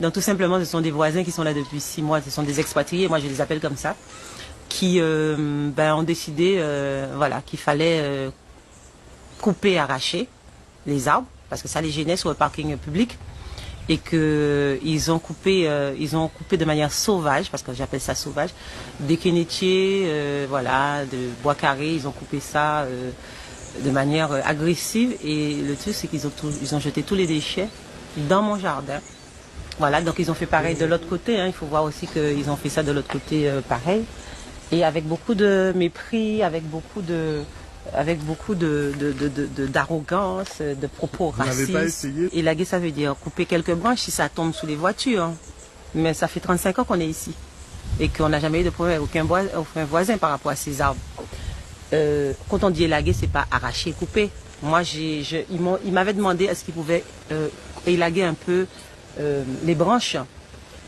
Donc tout simplement, ce sont des voisins qui sont là depuis 6 mois, ce sont des expatriés, moi je les appelle comme ça, qui ont décidé voilà, qu'il fallait couper, arracher les arbres, parce que ça les gênait sur le parking public, et qu'ils ont coupé de manière sauvage, parce que j'appelle ça sauvage, des quénétiers, voilà, de bois carré, ils ont coupé ça de manière agressive, et le truc c'est qu'ils ont jeté tous les déchets dans mon jardin. Voilà, donc ils ont fait pareil de l'autre côté, hein. Il faut voir aussi qu'ils ont fait ça de l'autre côté pareil. Et avec beaucoup de mépris, avec beaucoup d'arrogance, de propos racistes. Vous n'avez pas essayé? Élaguer, ça veut dire couper quelques branches si ça tombe sous les voitures. Hein. Mais ça fait 35 ans qu'on est ici. Et qu'on n'a jamais eu de problème avec aucun voisin par rapport à ces arbres. Quand on dit élaguer, c'est pas arracher, couper. Moi, ils m'avaient demandé est-ce qu'ils pouvaient élaguer un peu les branches,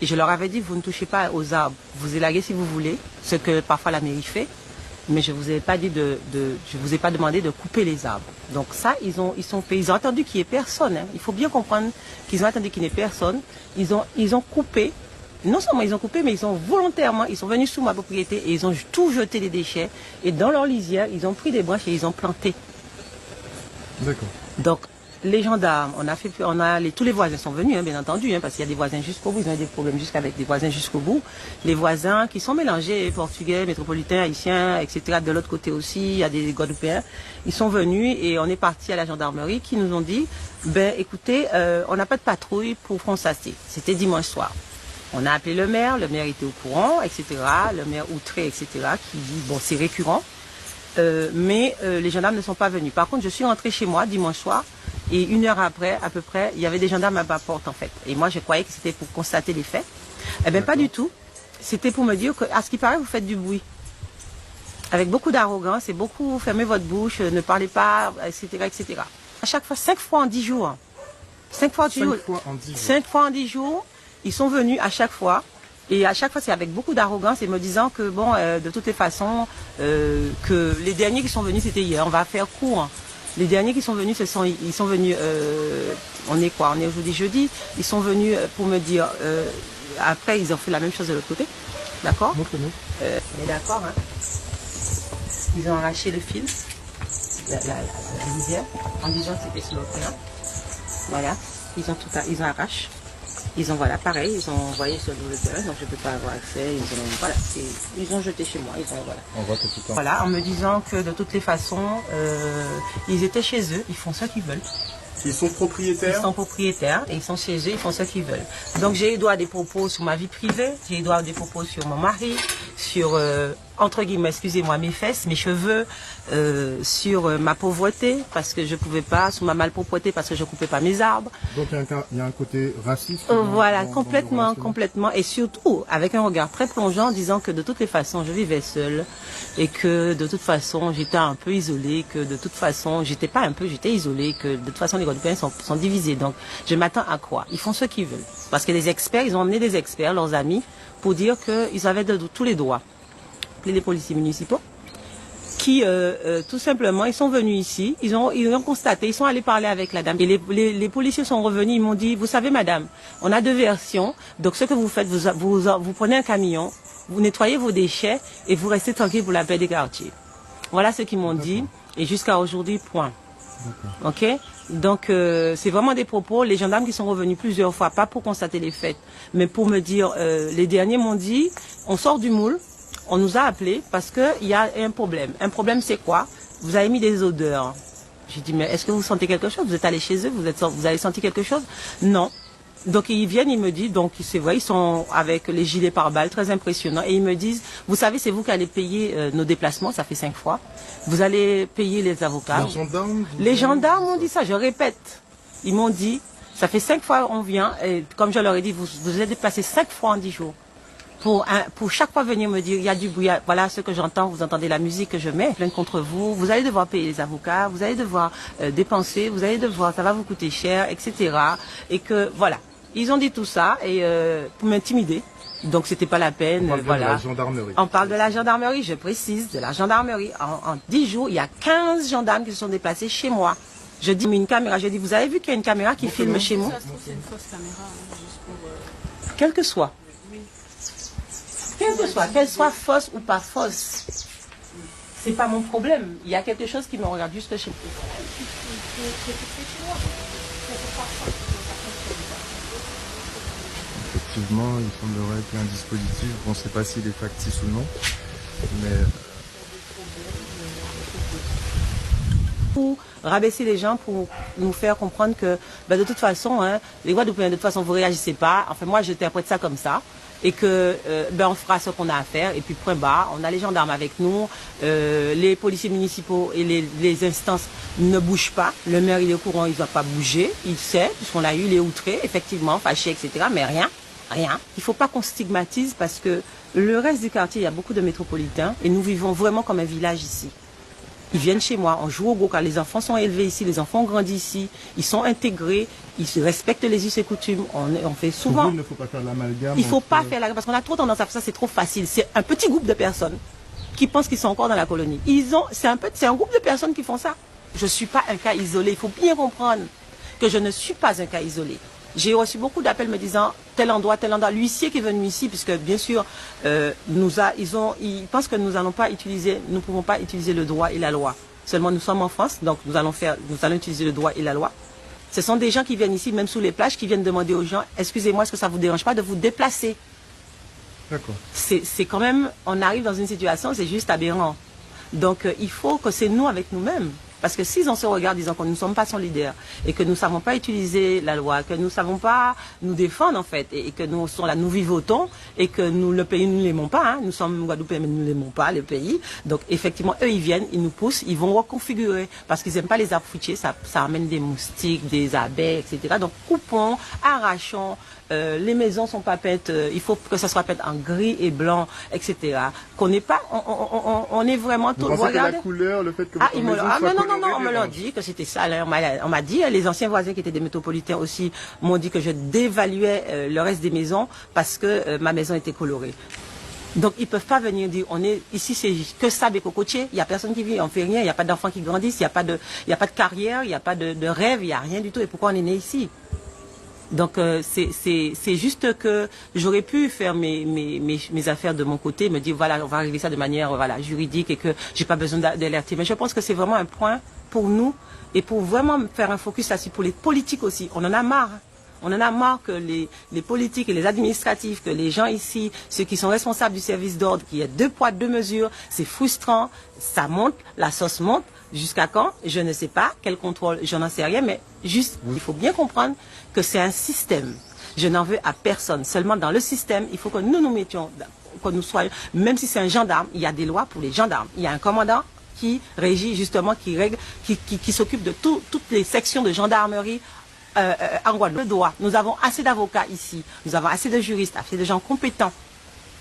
et je leur avais dit vous ne touchez pas aux arbres, vous élaguez si vous voulez, ce que parfois la mairie fait, mais je vous ai pas dit je vous ai pas demandé de couper les arbres. Donc ça ils ont attendu qu'il n'y ait personne, hein. Il faut bien comprendre qu'ils ont attendu qu'il n'y ait personne. Ils ont coupé, non seulement ils ont coupé, mais ils ont volontairement, ils sont venus sous ma propriété et ils ont tout jeté les déchets, et dans leur lisière ils ont pris des branches et ils ont planté. D'accord. Donc les gendarmes, tous les voisins sont venus, hein, bien entendu, hein, parce qu'il y a des voisins jusqu'au bout, ils ont eu des problèmes jusqu'avec des voisins jusqu'au bout. Les voisins qui sont mélangés, portugais, métropolitains, haïtiens, etc. De l'autre côté aussi, il y a des Guadeloupéens. Ils sont venus et on est parti à la gendarmerie qui nous ont dit, écoutez, on n'a pas de patrouille pour Fronsaté. C'était dimanche soir. On a appelé le maire était au courant, etc. Le maire outré, etc. qui dit, bon, c'est récurrent. Mais les gendarmes ne sont pas venus. Par contre, je suis rentrée chez moi dimanche soir et 1 heure après, à peu près, il y avait des gendarmes à ma porte en fait. Et moi, je croyais que c'était pour constater les faits. Eh bien, pas du tout. C'était pour me dire que, à ce qui paraît, vous faites du bruit. Avec beaucoup d'arrogance et beaucoup, fermez votre bouche, ne parlez pas, etc., etc. À chaque fois, 5 fois en 10 jours. 5 fois en 10 jours. 5 fois en 10 jours, ils sont venus à chaque fois. Et à chaque fois, c'est avec beaucoup d'arrogance et me disant que, bon, de toutes les façons, que les derniers qui sont venus, c'était hier. On va faire court. Les derniers qui sont venus, ils sont venus, on est quoi? On est aujourd'hui jeudi. Ils sont venus pour me dire, après, ils ont fait la même chose de l'autre côté. D'accord? Montre-nous. On est d'accord, hein? Ils ont arraché le fil, la lisière, en disant que c'était sur le terrain. Voilà. Ils arrachent. Ils ont, voilà, pareil, ils ont envoyé sur le terrain, donc je ne peux pas avoir accès. Ils ont jeté chez moi. Voilà. On voit que tout le temps. Voilà, en me disant que de toutes les façons, ils étaient chez eux, ils font ce qu'ils veulent. Ils sont propriétaires? Ils sont propriétaires et ils sont chez eux, ils font ce qu'ils veulent. Donc j'ai eu droit à des propos sur ma vie privée, j'ai eu droit à des propos sur mon mari, sur, entre guillemets, excusez-moi, mes fesses, mes cheveux, sur ma pauvreté, parce que je ne pouvais pas, sur ma malpropreté, parce que je ne coupais pas mes arbres. Donc il y a un côté raciste? Voilà, complètement. Et surtout, avec un regard très plongeant, disant que de toutes les façons, je vivais seule et que de toute façon, j'étais un peu isolée, que de toute façon, j'étais isolée, que de toute façon, les Guadeloupéens sont divisés. Donc, je m'attends à quoi? Ils font ce qu'ils veulent. Parce que les experts, ils ont emmené des experts, leurs amis, pour dire qu'ils avaient tous les droits. Les policiers municipaux, qui tout simplement, ils sont venus ici, ils ont constaté, ils sont allés parler avec la dame. Et les policiers sont revenus, ils m'ont dit, vous savez madame, on a 2 versions, donc ce que vous faites, vous prenez un camion, vous nettoyez vos déchets et vous restez tranquille pour la paix des quartiers. Voilà ce qu'ils m'ont dit, et jusqu'à aujourd'hui, point. Ok? Donc c'est vraiment des propos, les gendarmes qui sont revenus plusieurs fois, pas pour constater les faits, mais pour me dire, les derniers m'ont dit, on sort du moule. On nous a appelés parce qu'il y a un problème. Un problème, c'est quoi? Vous avez mis des odeurs. J'ai dit, mais est-ce que vous sentez quelque chose? Vous êtes allé chez eux, vous avez senti quelque chose? Non. Donc ils viennent, ils me disent, donc c'est vrai, ils sont avec les gilets pare-balles, très impressionnants, et ils me disent, vous savez, c'est vous qui allez payer nos déplacements, ça fait 5 fois. Vous allez payer les avocats. Les gendarmes m'ont dit ça, je répète. Ils m'ont dit, ça fait 5 fois on vient, et comme je leur ai dit, vous êtes déplacés 5 fois en 10 jours. Pour chaque fois venir me dire, il y a du bruit, voilà ce que j'entends, vous entendez la musique que je mets, plainte contre vous, vous allez devoir payer les avocats, vous allez devoir dépenser, vous allez devoir, ça va vous coûter cher, etc. Et que, voilà, ils ont dit tout ça et pour m'intimider. Donc c'était pas la peine, voilà. De la gendarmerie. On parle de la gendarmerie, je précise, de la gendarmerie. En 10 jours, il y a 15 gendarmes qui se sont déplacés chez moi. Je dis, mais une caméra, je dis, vous avez vu qu'il y a une caméra qui filme chez moi? Ça se trouve, c'est une fausse caméra, juste pour... quelle que soit, qu'elle soit fausse ou pas fausse, c'est pas mon problème. Il y a quelque chose qui me regarde juste chez moi. Effectivement, il semblerait qu'il y ait un dispositif, on ne sait pas s'il est factice ou non, mais... Pour rabaisser les gens, pour nous faire comprendre que de toute façon, hein, les Guadeloupéens, de toute façon, vous ne réagissez pas. Enfin, moi, j'interprète ça comme ça. Et que on fera ce qu'on a à faire. Et puis, point barre, on a les gendarmes avec nous. Les policiers municipaux et les instances ne bougent pas. Le maire, il est au courant, il ne va pas bouger. Il sait, puisqu'on a eu les outrés, effectivement, fâchés, etc. Mais rien. Rien. Il ne faut pas qu'on stigmatise parce que le reste du quartier, il y a beaucoup de métropolitains. Et nous vivons vraiment comme un village ici. Ils viennent chez moi, on joue au go-kart, les enfants sont élevés ici, les enfants ont grandi ici, ils sont intégrés, ils se respectent les us et coutumes, on fait souvent... Pour vous, il ne faut pas faire l'amalgame. Il ne faut pas faire l'amalgame, parce qu'on a trop tendance à faire ça, c'est trop facile. C'est un petit groupe de personnes qui pensent qu'ils sont encore dans la colonie. C'est un groupe de personnes qui font ça. Je ne suis pas un cas isolé, il faut bien comprendre que je ne suis pas un cas isolé. J'ai reçu beaucoup d'appels me disant tel endroit. L'huissier qui est venu ici, puisque bien sûr, ils pensent que nous ne pouvons pas utiliser le droit et la loi. Seulement nous sommes en France, donc nous allons utiliser le droit et la loi. Ce sont des gens qui viennent ici, même sous les plages, qui viennent demander aux gens, excusez-moi, est-ce que ça ne vous dérange pas de vous déplacer? D'accord. C'est quand même, on arrive dans une situation, c'est juste aberrant. Donc il faut que c'est nous avec nous-mêmes. Parce que s'ils on se regarde disant que nous ne sommes pas son leader et que nous ne savons pas utiliser la loi, que nous ne savons pas nous défendre en fait, et que nous sommes là, nous vivotons et que le pays, nous ne l'aimons pas, hein, nous sommes Guadeloupéens mais nous ne l'aimons pas, le pays. Donc effectivement, eux ils viennent, ils nous poussent, ils vont reconfigurer parce qu'ils n'aiment pas les arbres fruitiers, ça amène des moustiques, des abeilles, etc. Donc coupons, arrachons. Les maisons sont pas peintes, il faut que ça soit peint en gris et blanc, etc. Qu'on n'est pas, on est vraiment tout. Vous pensez que la couleur, le fait que votre maison soit non, on me l'a dit que c'était ça. Là, on m'a dit, les anciens voisins qui étaient des métropolitains aussi m'ont dit que je dévaluais le reste des maisons parce que ma maison était colorée. Donc ils peuvent pas venir dire ici c'est que sable et cocotier, il y a personne qui vit, on fait rien, il n'y a pas d'enfants qui grandissent, il n'y a pas de carrière, il n'y a pas de rêve, il n'y a rien du tout. Et pourquoi on est né ici? Donc c'est juste que j'aurais pu faire mes affaires de mon côté, me dire voilà, on va régler ça de manière juridique et que j'ai pas besoin d'alerter. Mais je pense que c'est vraiment un point pour nous et pour vraiment faire un focus là-dessus pour les politiques aussi. On en a marre. On en a marre que les politiques et les administratifs, que les gens ici, ceux qui sont responsables du service d'ordre, qu'il y ait 2 poids 2 mesures, c'est frustrant, ça monte, la sauce monte. Jusqu'à quand? Je ne sais pas. Quel contrôle? Je n'en sais rien. Mais juste, il faut bien comprendre que c'est un système. Je n'en veux à personne. Seulement dans le système, il faut que nous nous mettions, que nous soyons, même si c'est un gendarme, il y a des lois pour les gendarmes. Il y a un commandant qui régit justement, qui s'occupe de toutes les sections de gendarmerie en Guadeloupe. Le droit. Nous avons assez d'avocats ici. Nous avons assez de juristes, assez de gens compétents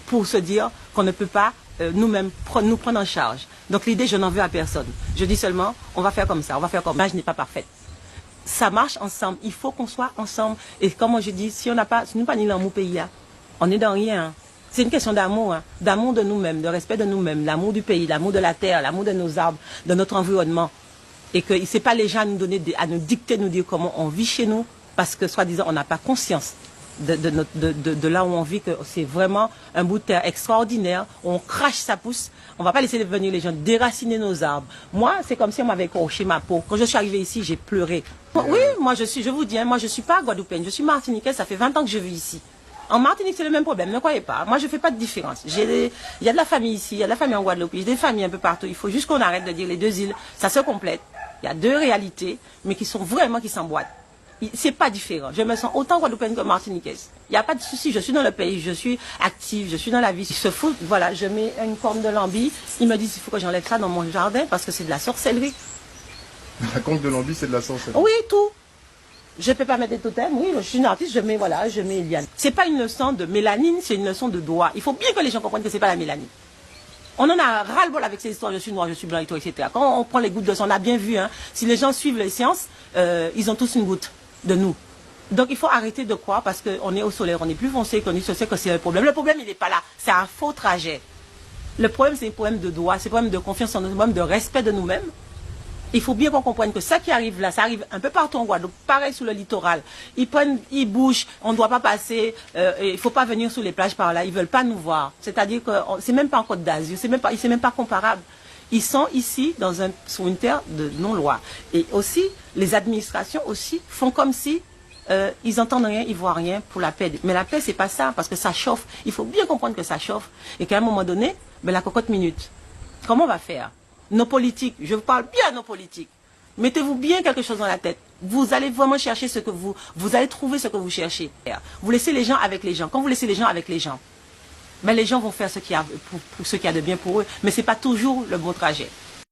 pour se dire qu'on ne peut pas nous-mêmes nous prendre en charge. Donc l'idée, je n'en veux à personne. Je dis seulement, on va faire comme ça, on va faire comme ça. Je n'ai pas parfaite. Ça marche ensemble. Il faut qu'on soit ensemble. Et comme je dis, si on n'a pas, si nous pas ni l'amour pays là, on n'est dans rien. Hein. C'est une question d'amour, hein. D'amour de nous-mêmes, de respect de nous-mêmes, l'amour du pays, l'amour de la terre, l'amour de nos arbres, de notre environnement. Et que c'est pas les gens à nous donner, à nous dicter, nous dire comment on vit chez nous, parce que soi-disant on n'a pas conscience de là où on vit, que c'est vraiment un bout de terre extraordinaire, où on crache sa pousse. On va pas laisser venir les gens déraciner nos arbres. Moi, c'est comme si on m'avait accroché ma peau. Quand je suis arrivée ici, j'ai pleuré. Oui, moi je vous dis, hein, moi je suis pas guadeloupéenne, je suis martiniquaise, ça fait 20 ans que je vis ici. En Martinique, c'est le même problème, ne croyez pas. Moi, je fais pas de différence. Il y a de la famille ici, il y a de la famille en Guadeloupe, il y a des familles un peu partout. Il faut juste qu'on arrête de dire les 2 îles, ça se complète. Il y a 2 réalités, mais qui s'emboîtent. C'est pas différent. Je me sens autant guadeloupéenne que martiniquaise. Il n'y a pas de souci. Je suis dans le pays, je suis active, je suis dans la vie. Ils se foutent. Voilà, je mets une forme de lambi. Ils me disent qu'il faut que j'enlève ça dans mon jardin parce que c'est de la sorcellerie. La conque de lambi, c'est de la sorcellerie. Oui, tout. Je peux pas mettre des totems. Oui, je suis une artiste. Je mets Eliane. C'est pas une leçon de mélanine, c'est une leçon de doigt. Il faut bien que les gens comprennent que c'est pas la mélanine. On en a ras-le-bol avec ces histoires, je suis noir, je suis blanc et tout, etc. Quand on prend les gouttes de sang, on a bien vu, hein, si les gens suivent les sciences, ils ont tous une goutte de nous. Donc il faut arrêter de croire parce qu'on est au soleil, on est plus foncé, qu'on sait que c'est un problème. Le problème, il n'est pas là, c'est un faux trajet. Le problème, c'est un problème de droit, c'est un problème de confiance en nous, un problème de respect de nous-mêmes. Il faut bien qu'on comprenne que ça qui arrive là, ça arrive un peu partout en Guadeloupe, pareil sur le littoral. Ils bougent, on ne doit pas passer, il ne faut pas venir sur les plages par là, ils ne veulent pas nous voir. C'est-à-dire que c'est même pas en Côte d'Azur, c'est même pas comparable. Ils sont ici sur une terre de non-loi. Et aussi, les administrations aussi font comme si ils entendent rien, ils voient rien pour la paix. Mais la paix, c'est pas ça, parce que ça chauffe. Il faut bien comprendre que ça chauffe. Et qu'à un moment donné, la cocotte minute. Comment on va faire? Nos politiques, je vous parle bien à nos politiques. Mettez-vous bien quelque chose dans la tête. Vous allez vraiment chercher ce que vous allez trouver ce que vous cherchez. Vous laissez les gens avec les gens. Quand vous laissez les gens avec les gens, les gens vont faire ce qu'il y a de bien pour eux. Mais ce n'est pas toujours le bon trajet.